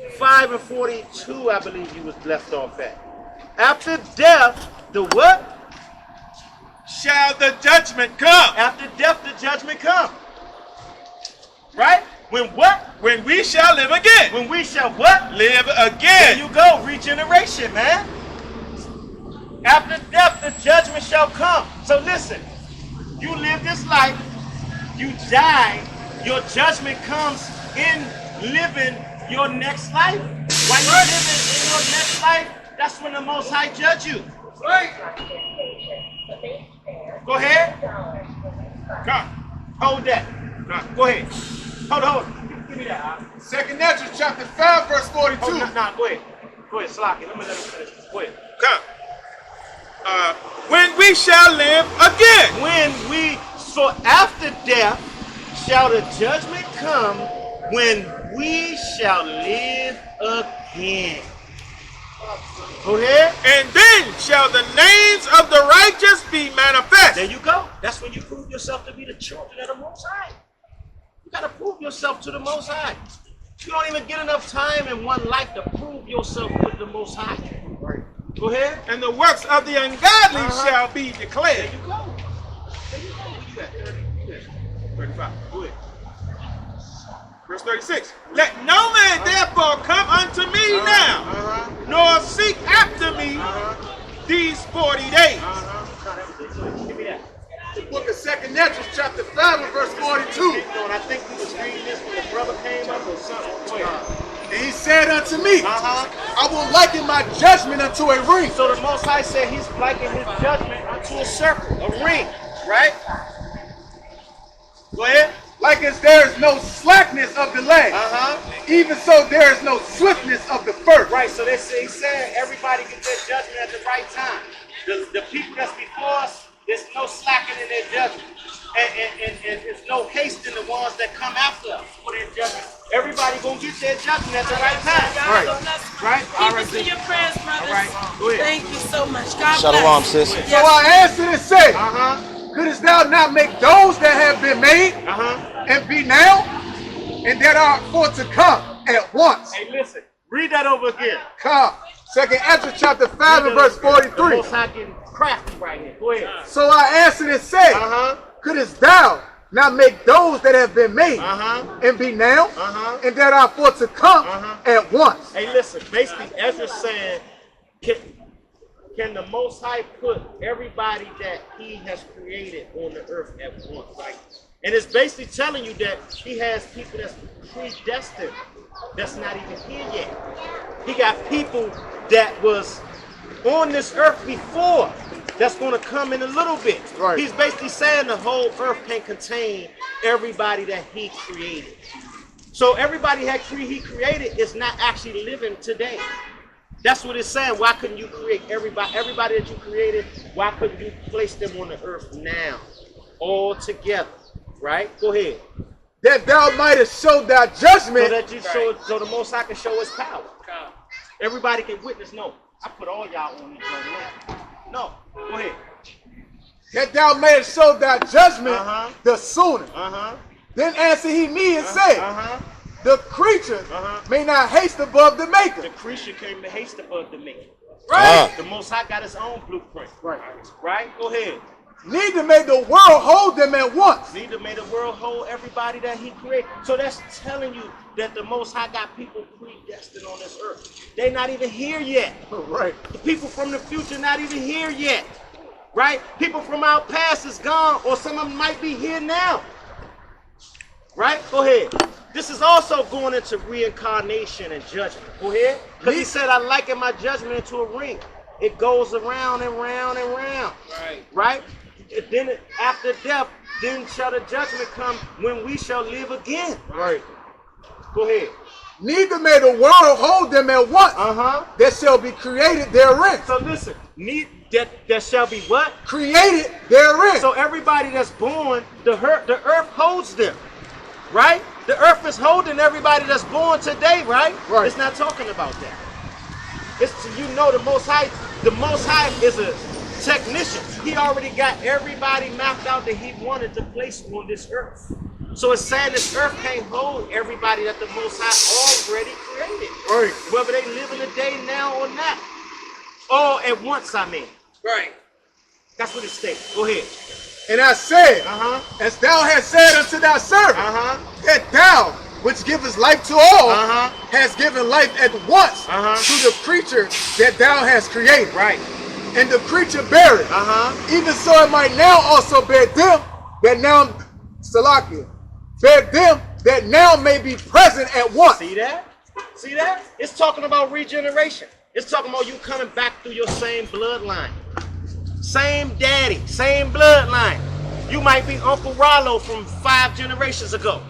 5 and 42, I believe you was left off at. After death, the what? Shall the judgment come. After death, the judgment come. Right? When what? When we shall live again. When we shall what? Live There again. you go. Regeneration, man. After death, the judgment shall come. So listen, you live this life, you die, your judgment comes in living your next life. While you're living in your next life, that's when the Most High judge you. Right. Go ahead. Come. Hold that. Come. Go ahead. Hold. Give me that. Second Natural chapter 5 verse 42. Oh, no, go ahead. Go ahead, Slocky. Let me let him finish. Go ahead. Come. When we shall live again. So after death shall the judgment come when we shall live again. Go ahead. And then shall the names of the righteous be manifest. There you go. That's when you prove yourself to be the children of the Most High. You got to prove yourself to the Most High. You don't even get enough time in one life to prove yourself with the Most High. Right. Go ahead. And the works of the ungodly shall be declared. There you go. There you go. Where you at? 35. Go ahead. Verse 36. Let no man therefore come unto me now, nor seek after me these 40 days. Give me that. The book of Second Natural chapter 5 and verse 42. And I think we was reading this when the brother came up or something. Go ahead. And he said unto me, I will liken my judgment unto a ring. So the Most High said he's likening his judgment unto a circle, a ring, right? Go ahead. Like as there is no slackness of delay, even so there is no swiftness of the first. Right, so he's saying everybody gets their judgment at the right time. The people that's before us, there's no slacking in their judgment. And there's no haste in the ones that come after us for their judgment. Everybody gonna get their judgment at the right time. Right. Right? Keep us in your prayers, brothers. All right. Go ahead. Thank you so much. God Shalom, bless. sis. So I answered and said, couldst thou not make those that have been made and be now, and that are for to come at once? Hey, listen. Read that over again. Come. Second Ezra chapter 5 and verse 43. Most High getting crafty right here. Go ahead. So I answered and said, couldst thou not make those that have been made and be now, and that are for to come at once? Hey, listen. Basically, Ezra's saying, can the Most High put everybody that he has created on the earth at once, right? And it's basically telling you that he has people that's predestined that's not even here yet. He got people that was on this earth before that's going to come in a little bit. Right. He's basically saying the whole earth can contain everybody that he created. So everybody that he created is not actually living today. That's what it's saying. Why couldn't you create everybody? Everybody that you created, why couldn't you place them on the earth now? All together. Right? Go ahead. That thou mightest show thy judgment. So the Most High can show his power. Everybody can witness. No, I put all y'all on this journey. No, go ahead. That thou mayest show thy judgment the sooner. Then answered he me and said, the creature may not haste above the maker. The creature came to haste above the maker. Right. The Most High got his own blueprint. Right? Go ahead. Neither may the world hold them at once. Neither may the world hold everybody that he created. So that's telling you that the Most High got people predestined on this earth. They're not even here yet. Right. The people from the future not even here yet. Right? People from our past is gone, or some of them might be here now. Right? Go ahead. This is also going into reincarnation and judgment. Go ahead. Because he said, I liken my judgment into a ring. It goes around and round and round. Right? Then after death, then shall the judgment come when we shall live again. Right. Go ahead. Neither may the world hold them at once. That shall be created therein. So listen, that shall be what? Created therein. So everybody that's born, the earth holds them. Right? The earth is holding everybody that's born today, right? Right. It's not talking about that. It's to, you know, the Most High is a technician. He already got everybody mapped out that he wanted to place on this earth. So it's saying this earth can't hold everybody that the Most High already created, Right. Whether they live in the day now or not. All at once, I mean. Right. That's what it states. Go ahead. And I said, Uh-huh. as thou hast said unto thy servant, Uh-huh. that thou, which givest life to all, Uh-huh. hast given life at once Uh-huh. to the creature that thou hast created. Right. And the creature beareth, Uh-huh. even so it might now also bear them that now, Salakia, bear them that now may be present at once. See that? See that? It's talking about regeneration. It's talking about you coming back through your same bloodline. Same daddy, same bloodline. You might be Uncle Rollo from 5 generations ago.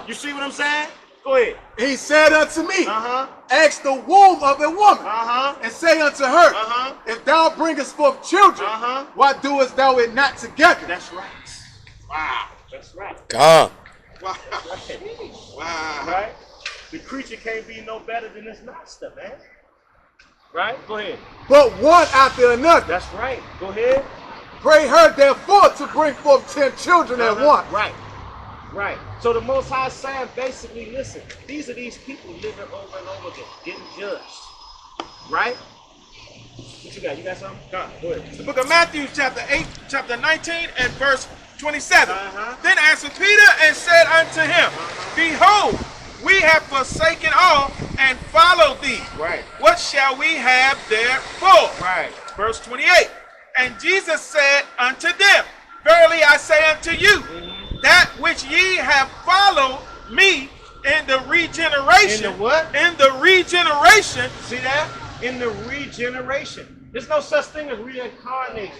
You see what I'm saying? Go ahead. He said unto me, Uh-huh. ask the womb of a woman, Uh-huh. and say unto her, Uh-huh. if thou bringest forth children, Uh-huh. why doest thou it not together? That's right. Wow. That's right. God. Wow. Wow. Right? The creature can't be no better than his master, man. Right? Go ahead. But one after another. That's right. Go ahead. Pray her therefore to bring forth 10 children at once. Right. Right. So the Most High is saying, basically, listen, these are these people living over and over again, getting judged. Right? What you got? You got something? Go ahead. The book of Matthew, chapter 8, chapter 19, and verse 27. Uh-huh. Then answered Peter and said unto him, Behold, we have forsaken all and followed thee. Right. What shall we have therefore? Right. Verse 28. And Jesus said unto them, Verily I say unto you, that which ye have followed me in the regeneration. In the what? In the regeneration. See that? In the regeneration. There's no such thing as reincarnation.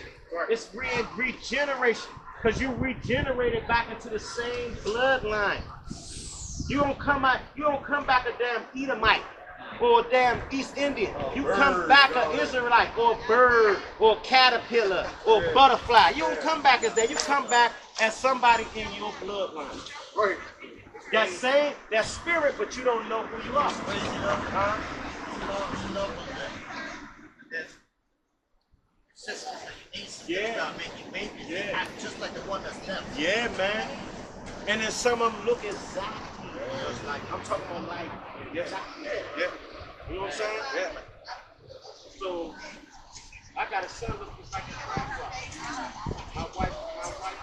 It's regeneration. Because you regenerated back into the same bloodline. You don't come back a damn Edomite or a damn East Indian. You come back an Israelite or a bird or a caterpillar or a butterfly. You don't come back as that. You come back as somebody in your bloodline. Right. That spirit, but you don't know who you are. Yeah. Yeah. Just like the one that's left. Yeah, man. And then some of them look exactly just like, I'm talking about like, exactly. Yeah. You know what I'm saying? Yeah. So, I got a son look just like his grandfather. My wife's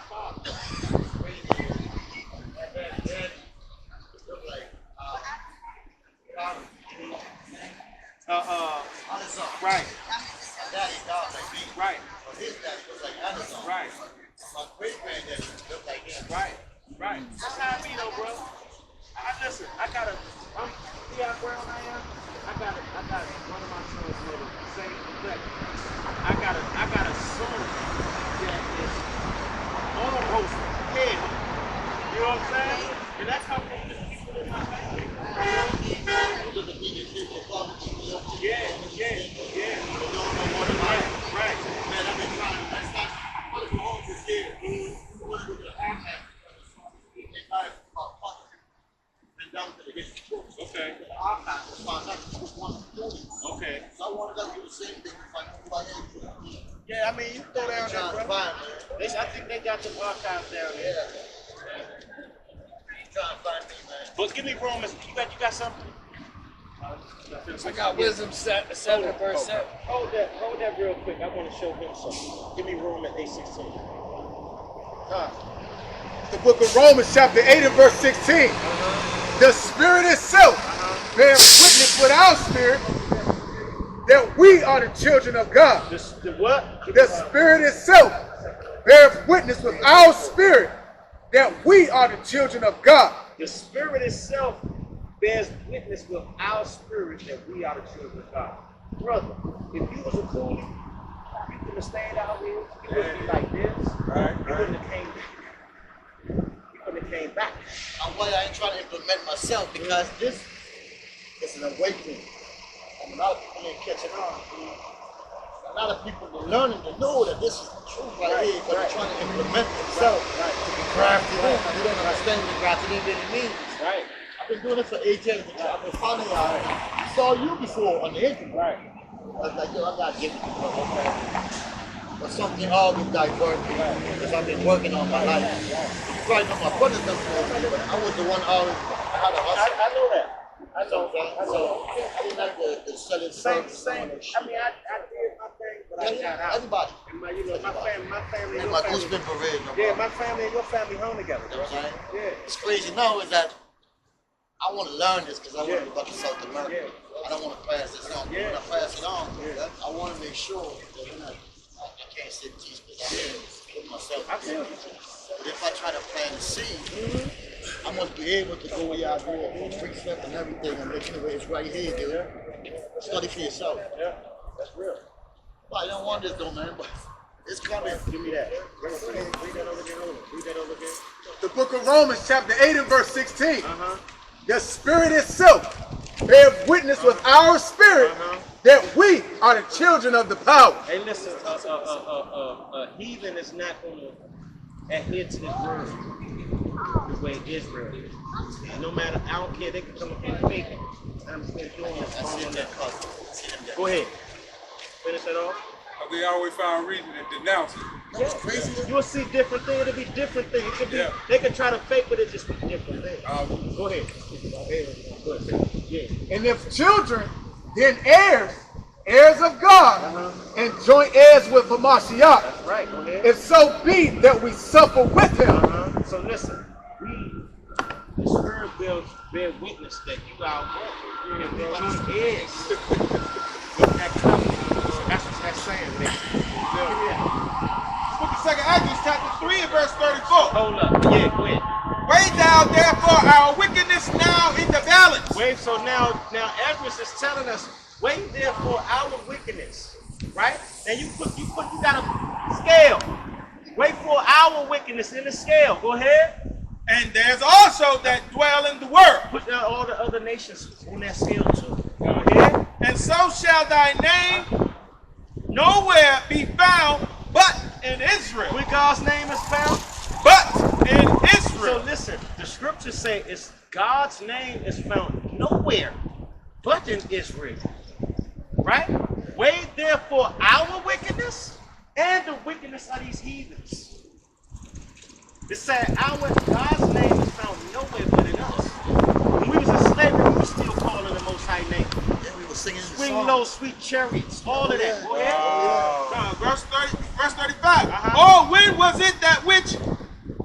father. Right. Daddy dog like me. Right. But his daddy was like Amazon. Right. My great granddaddy looked like him. Right. Right. That's how I be though, bro. Listen, see how brown I am? I got one of my sons with the same complexion. I got a son that is almost head. You know what I'm saying? And that's how many people in my family. Yeah. Right. Man, I've been trying to, that's not, I want to go home this year. I want to go to the archive. They tried about fucking been down to the history books. Okay. The archive was found out that was one of the movies. Okay. So I wanted them to do the same thing if I knew who I am. Yeah, I mean, you throw down Trying there, to bro. find, man. I think they got the archives down there. Yeah. Trying to find me, man. But give me Romans. You got something? I got wisdom 7 verse 7. Hold that real quick. I want to show him something. Give me Romans 8:16. The book of Romans chapter 8 and verse 16. The Spirit itself bears witness with our spirit that we are the children of God. The what? The Spirit itself bears witness with our spirit that we are the children of God. The Spirit itself bears witness with our spirit that we are the children of God. Brother, if you was a coolie, you could have stayed out here. You wouldn't be like this. Right. You wouldn't have came back. You wouldn't have came back. And why I ain't trying to implement myself because this is an awakening. And a lot of people ain't catching on. A lot of people are learning to know that this is the truth right here, but they're trying to implement themselves to be grafted in. They don't understand what grafted in really means. Right. I've been doing it for 8 years. I've been following y'all. I saw you before on the internet. Right. I was like, yo, I gotta give it to you. Okay. But something always diverted me because I've been working on my life. You probably know my brother doesn't know, but I was the one always, I had a hustle. I know that. I don't. I didn't like the selling Same. drugs and all that shit. I mean, I did my thing, but I got out. Everybody. And my, my family, And and my your goose family. been parade. No Yeah, problem. my family and your family home together. You know what I'm saying? Yeah. It's crazy now is that I want to learn this because I want to go back to South America. Yeah. I don't want to pass this on. Yeah. When I pass it on, I want to make sure that I can't sit and teach because I'm going to put myself I feel in. you. But if I try to plant the seed, I must be able to go out here and precept and everything and let you know it's right here, dude. Study for yourself. Yeah, that's real. Well, I don't want this though, man, but it's coming. Give me that. Read that over again. Read that over again. The book of Romans, chapter 8 and verse 16. Uh-huh. The Spirit itself bears witness with our spirit that we are the children of the power. Hey, listen, heathen is not going to adhere to this word the way Israel is. No matter, I don't care, they can come up and fake it. I'm still doing this. I see them there. Go ahead. Finish that off. They always find reason to denounce it. That's crazy. You'll see different things. It'll be different things. It could be, Yeah. They can try to fake, but it just be different things. Go ahead. Go ahead. Yeah. And if children, then heirs, heirs of God, and joint heirs with Hamashiach. That's right. Go ahead. If so be that we suffer with him. So listen, the Spirit bear witness that you are what? He is. With that covenant. That's what that's saying, man. Book of 2 Acts, chapter 3 and verse 34. Hold up. Yeah, go ahead. Weigh thou therefore our wickedness now in the balance. Wait, so now Ezra is telling us, weigh therefore our wickedness. Right? Now you got a scale. Wait for our wickedness in the scale. Go ahead. And there's also that dwell in the world. Put down all the other nations on that scale too. Go ahead. And so shall thy name nowhere be found but in Israel. Where God's name is found. But in So Israel. listen, the scriptures say it's God's name is found nowhere but in Israel. Right? Weigh therefore our wickedness and the wickedness of these heathens. It said God's name is found nowhere but in us. When we was in slavery, we were still calling the Most High name. Yeah, we were singing the Swing song. low, sweet chariots, all of that. Go ahead. Verse 35. Oh,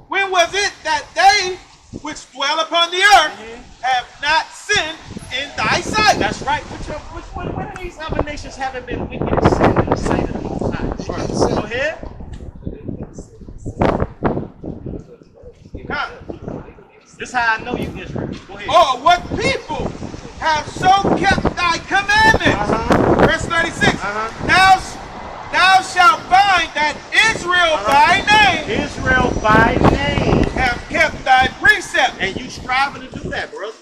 when was it that they which dwell upon the earth have not sinned in thy sight? That's right. Which one of these other nations haven't been wicked and sinned in the sight of the Most High? Go ahead. This is how I know you Israel. Go ahead. Oh, what people have so kept thy commandments. Verse 36. Thou shalt find that Israel by name Israel by name. have kept thy precepts, And you striving to do that, brother.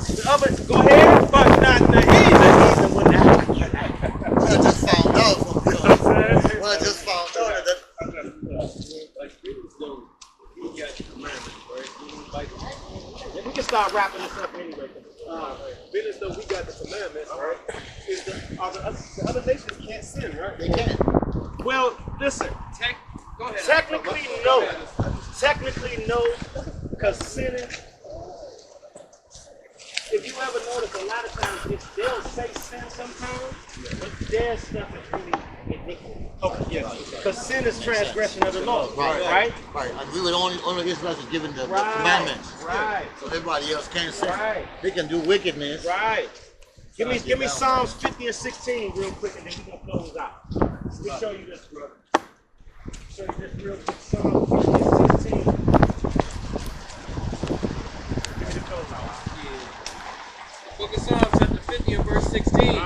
The other, go ahead. but not the heathen. The heathen wouldn't have you. Well, I just found out. Well, I just found out that. We can start wrapping this up anyway. Being as though we got the commandments, right? The other nations can't sin, right? They can't. Well, listen. Go ahead. Technically, no. Technically, no. Because sinning, if you ever notice, a lot of times they'll say sin sometimes, but their stuff is really ridiculous. Okay, yes. Because sin is transgression of the law, Right. right? And we were the only Israelites was given the Right. commandments. Right. So everybody else can't sin. Right. They can do wickedness. Right. Give me Psalms 50 and 16 real quick, and then we're gonna close out. Let me show you this, brother. Show you this real quick. Psalms 50 and 16. Give me the close out. Book of Psalms, chapter 50 and verse 16.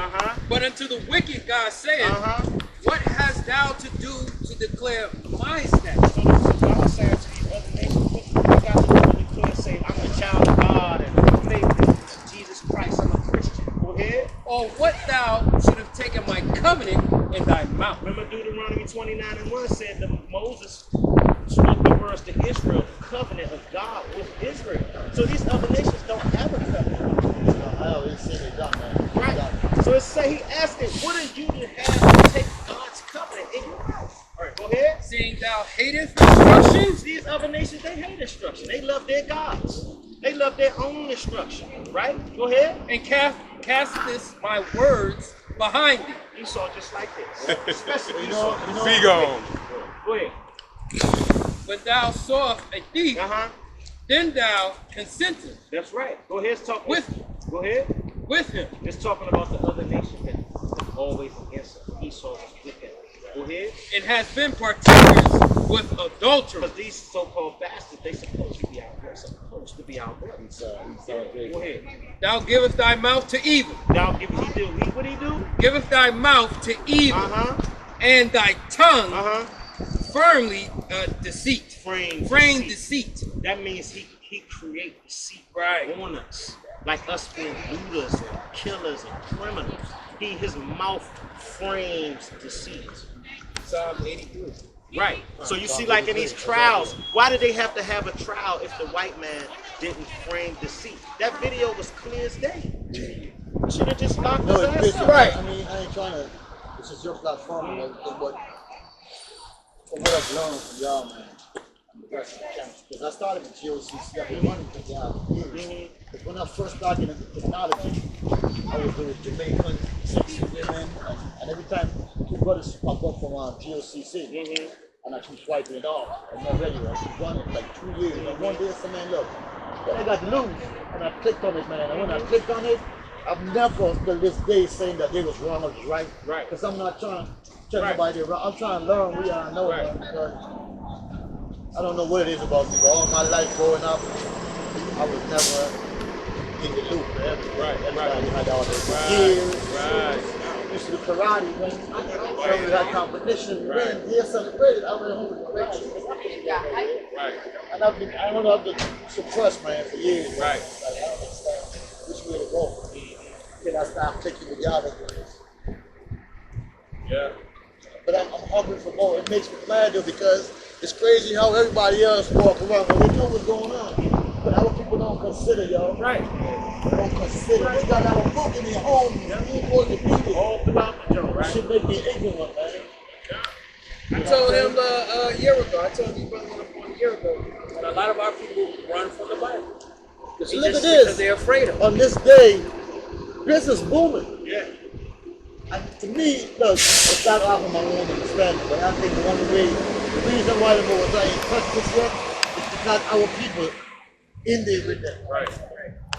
But unto the wicked God saith, what hast thou to do to declare my statutes? So this is God saying to these other nations, what you got to do to declare, say, I'm a child of God and I'm faithful to Jesus Christ, I'm a Christian. Go ahead. Or what thou should have taken my covenant in thy mouth? Remember Deuteronomy 29 and 1 said that Moses spoke the words to Israel, the covenant of God with Israel. So these other nations don't have a covenant. Oh, it's said they done, man. Right. So it's say he asking, what are you to have to take God's covenant in your mouth? All right, go ahead. Seeing thou hatest instructions, These other nations, they hate instruction. They love their gods. They love their own instruction, right? Go ahead. And castest my words behind thee. Esau just like this. Especially You Esau. know, Be gone. Go ahead. When thou sawest a thief, Uh-huh. then thou consentest That's right. Go ahead. Talk with Go ahead. with him. Just talking about the other nation that always against him. Esau was with him. Go ahead. And has been partakers with adulterers. Because these so-called bastards, they supposed to be our brothers. Supposed to be our brothers. Go ahead. Thou givest thy mouth to evil. Now, if he do, what he do? Giveth thy mouth to evil. Uh-huh. And thy tongue Uh-huh. firmly deceit. Frame Deceit. That means he create deceit Right. on us. Like us being looters and killers and criminals. His mouth frames deceit. Psalm 83. Right. So you see, like in these trials, why did they have to have a trial if the white man didn't frame deceit? That video was clear as day. You should have just locked No, his it's ass busy. up. Right. I mean, I ain't trying to. This is your platform, and everything, but from what I've learned from y'all, man, I'm the best I can. Because I started with GOCC, I've been running for y'all for years. Because when I first started into technology, I was with Jamaican, sexy women, and every time two brothers pop up from GOCC, and I keep swiping it off. I'm not ready. I keep running like 2 years. And one day, I said, man, look, then I got loose, and I clicked on it, man. And when I clicked on it, I've never till this day saying that they was wrong or was right. Right. Because I'm not trying to tell nobody they're wrong. I'm trying to learn. We are know, man. Because I don't know what it is about me, but all my life growing up, I was never in the loop for everything. Everybody had all their gears. Used to do karate, man. So we had competition. Then here celebrated. I went home with the great shit. And I don't know, I've been suppressed, man, for years. Man. Like, I don't understand which way to go. Then I started clicking with y'all. Yeah. But I'm hungry for more. It makes me mad though, because it's crazy how everybody else walk around and they know what's going on. But our people don't consider, y'all. Right. They don't consider. We got our book in their home. We supposed to be there. All throughout the joint, It right? should make me ignorant, man. I told him a year ago, I told you brother a year ago, that a lot of our people run from the Bible. Look at Because this. they're afraid of it. On this day, business booming. Yeah. And to me, look, it's not off of my own understanding, but I think one way, the reason why the Most High ain't touched this yet is because our people in there with them. Right.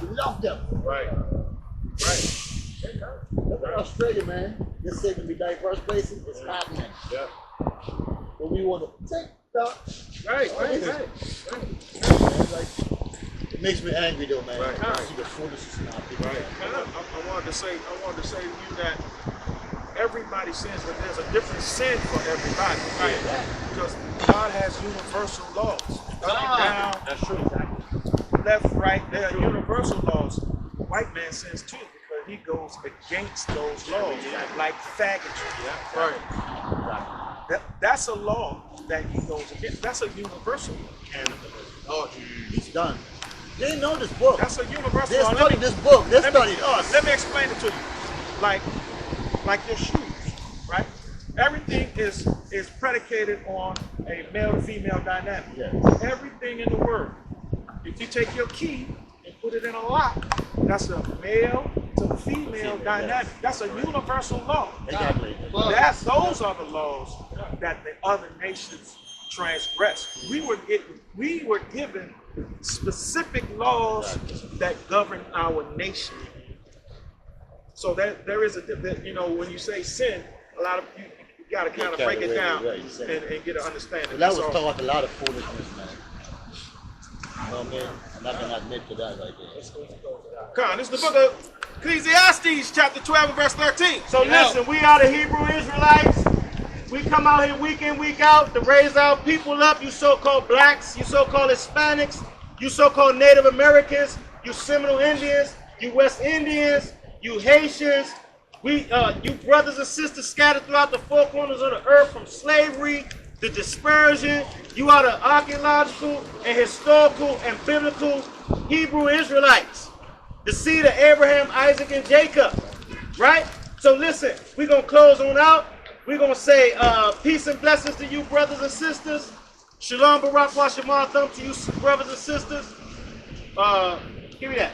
We love them. Right. Look at Australia, man. They're saving the diverse places. It's happening. Yeah. But we want to take that. Right. Man, like, it makes me angry though, man. Right. I see the foolishness in our people. Right. And I wanted to say to you that everybody sins, but there's a different sin for everybody. Right. Because God has universal laws. Up, down, That's true. left, right. There are universal laws. The white man sins too because he goes against those laws, like faggotry. Right. That's a law that he goes against. That's a universal law. Oh, he's done. They didn't know this book. That's a universal They law. studied this book. They studied us. Let me explain it to you. Like your shoes, right? Everything is predicated on a male to female dynamic. Yes. Everything in the world. If you take your key and put it in a lock, that's a male to female dynamic. That's a universal law. Exactly. Those are the laws that the other nations transgress. We were given specific laws that govern our nation. So there is when you say sin, a lot of you got to kind of break it down and get an understanding. But that was taught a lot of foolishness, man. You know what I mean? I'm not gonna admit to that right there. Come on, this is the book of Ecclesiastes, chapter 12, and verse 13. So listen, we are the Hebrew Israelites. We come out here week in, week out to raise our people up. You so-called blacks, you so-called Hispanics, you so-called Native Americans, you Seminole Indians, you West Indians, you Haitians, you brothers and sisters scattered throughout the four corners of the earth from slavery, the dispersion. You are the archaeological and historical and biblical Hebrew Israelites, the seed of Abraham, Isaac, and Jacob, right? So listen, we're going to close on out. We're going to say peace and blessings to you, brothers and sisters. Shalom, Barak, Washamar, thumb to you, brothers and sisters. Give me that.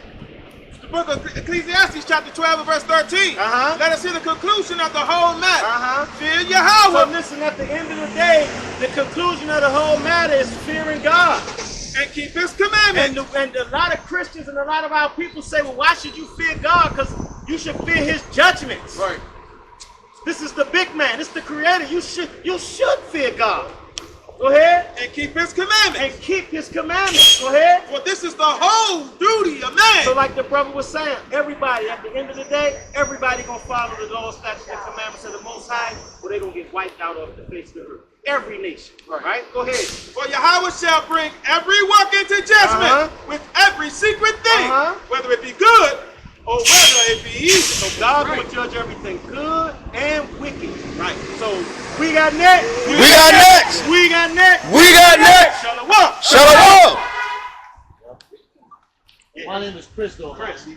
The book of Ecclesiastes, chapter 12, and verse 13. Uh-huh. Let us hear the conclusion of the whole matter. Uh-huh. Fear So Yahweh listen, at the end of the day, the conclusion of the whole matter is fearing God. and keep his commandments. And a lot of Christians and a lot of our people say, well, why should you fear God? Because you should fear his judgments. Right. This is the big man. This is the creator. You should fear God. Go ahead. And keep his commandments. And keep his commandments. Go ahead. For this is the whole duty of man. So like the brother was saying, everybody, at the end of the day, everybody going to follow the law, statutes, and commandments of the Most High, or they're going to get wiped out off the face of the earth. Every nation. Right? Go ahead. For Yahweh shall bring every work into judgment with every secret thing, whether it be good or whether it be evil. So God will judge everything good and wicked. Right. So we got next. We got next. We got next. We got next. Shalom. Shalom. My name is Chris, though. Chris.